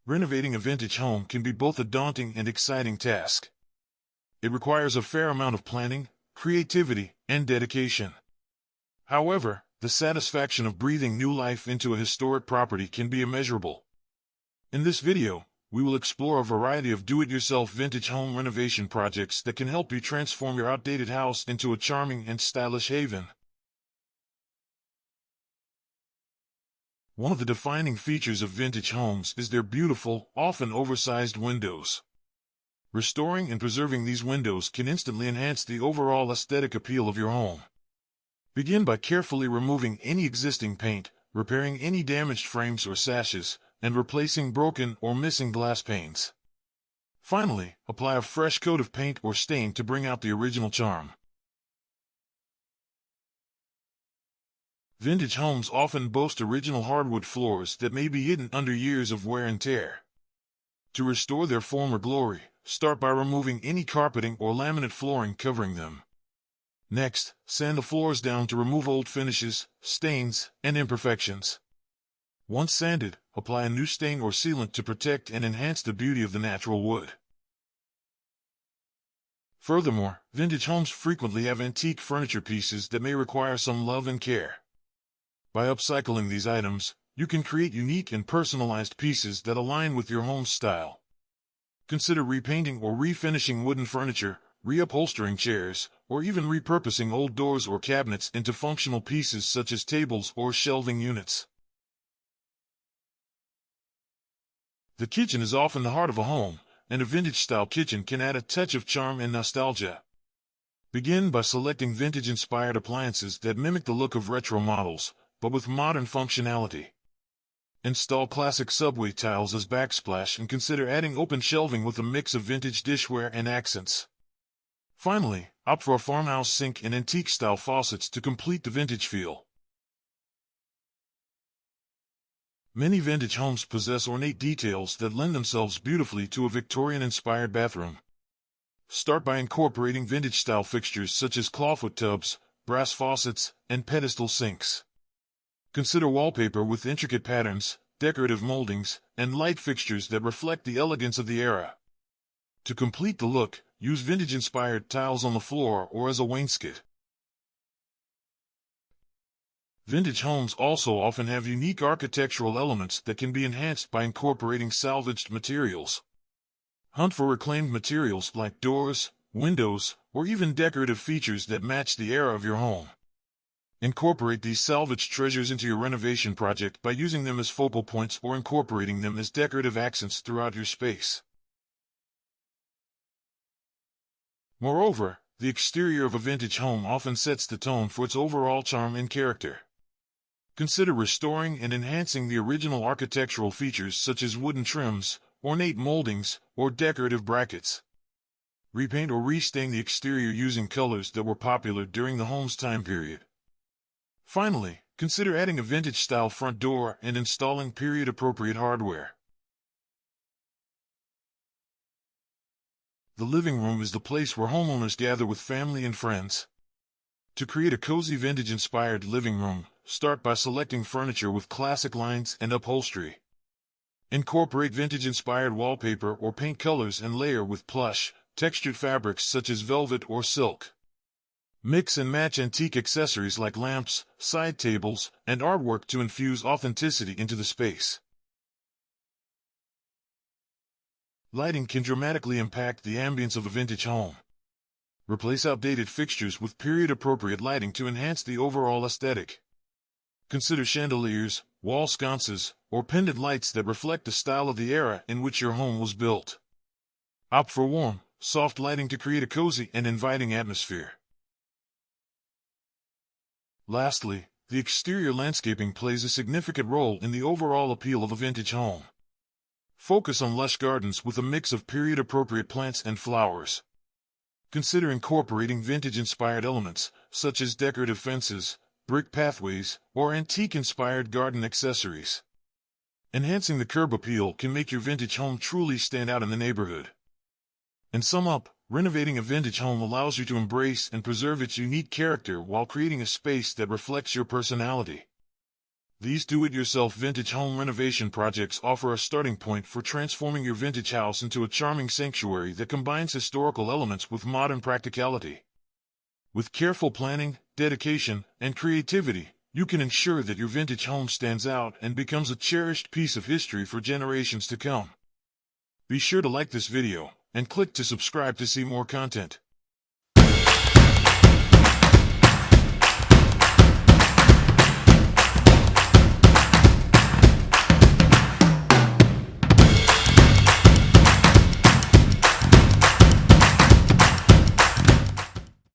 Renovating a vintage home can be both a daunting and exciting task. It requires a fair amount of planning, creativity, and dedication. However, the satisfaction of breathing new life into a historic property can be immeasurable. In this video, we will explore a variety of do-it-yourself vintage home renovation projects that can help you transform your outdated house into a charming and stylish haven. One of the defining features of vintage homes is their beautiful, often oversized windows. Restoring and preserving these windows can instantly enhance the overall aesthetic appeal of your home. Begin by carefully removing any existing paint, repairing any damaged frames or sashes, and replacing broken or missing glass panes. Finally, apply a fresh coat of paint or stain to bring out the original charm. Vintage homes often boast original hardwood floors that may be hidden under years of wear and tear. To restore their former glory, start by removing any carpeting or laminate flooring covering them. Next, sand the floors down to remove old finishes, stains, and imperfections. Once sanded, apply a new stain or sealant to protect and enhance the beauty of the natural wood. Furthermore, vintage homes frequently have antique furniture pieces that may require some love and care. By upcycling these items, you can create unique and personalized pieces that align with your home's style. Consider repainting or refinishing wooden furniture, reupholstering chairs, or even repurposing old doors or cabinets into functional pieces such as tables or shelving units. The kitchen is often the heart of a home, and a vintage-style kitchen can add a touch of charm and nostalgia. Begin by selecting vintage-inspired appliances that mimic the look of retro models, but with modern functionality. Install classic subway tiles as backsplash and consider adding open shelving with a mix of vintage dishware and accents. Finally, opt for a farmhouse sink and antique-style faucets to complete the vintage feel. Many vintage homes possess ornate details that lend themselves beautifully to a Victorian-inspired bathroom. Start by incorporating vintage-style fixtures such as clawfoot tubs, brass faucets, and pedestal sinks. Consider wallpaper with intricate patterns, decorative moldings, and light fixtures that reflect the elegance of the era. To complete the look, use vintage-inspired tiles on the floor or as a wainscot. Vintage homes also often have unique architectural elements that can be enhanced by incorporating salvaged materials. Hunt for reclaimed materials like doors, windows, or even decorative features that match the era of your home. Incorporate these salvaged treasures into your renovation project by using them as focal points or incorporating them as decorative accents throughout your space. Moreover, the exterior of a vintage home often sets the tone for its overall charm and character. Consider restoring and enhancing the original architectural features such as wooden trims, ornate moldings, or decorative brackets. Repaint or restain the exterior using colors that were popular during the home's time period. Finally, consider adding a vintage-style front door and installing period-appropriate hardware. The living room is the place where homeowners gather with family and friends. To create a cozy vintage-inspired living room, start by selecting furniture with classic lines and upholstery. Incorporate vintage-inspired wallpaper or paint colors and layer with plush, textured fabrics such as velvet or silk. Mix and match antique accessories like lamps, side tables, and artwork to infuse authenticity into the space. Lighting can dramatically impact the ambience of a vintage home. Replace outdated fixtures with period-appropriate lighting to enhance the overall aesthetic. Consider chandeliers, wall sconces, or pendant lights that reflect the style of the era in which your home was built. Opt for warm, soft lighting to create a cozy and inviting atmosphere. Lastly, the exterior landscaping plays a significant role in the overall appeal of a vintage home. Focus on lush gardens with a mix of period-appropriate plants and flowers. Consider incorporating vintage-inspired elements, such as decorative fences, brick pathways, or antique-inspired garden accessories. Enhancing the curb appeal can make your vintage home truly stand out in the neighborhood. And sum up, renovating a vintage home allows you to embrace and preserve its unique character while creating a space that reflects your personality. These do-it-yourself vintage home renovation projects offer a starting point for transforming your vintage house into a charming sanctuary that combines historical elements with modern practicality. With careful planning, dedication, and creativity, you can ensure that your vintage home stands out and becomes a cherished piece of history for generations to come. Be sure to like this video, and click to subscribe to see more content.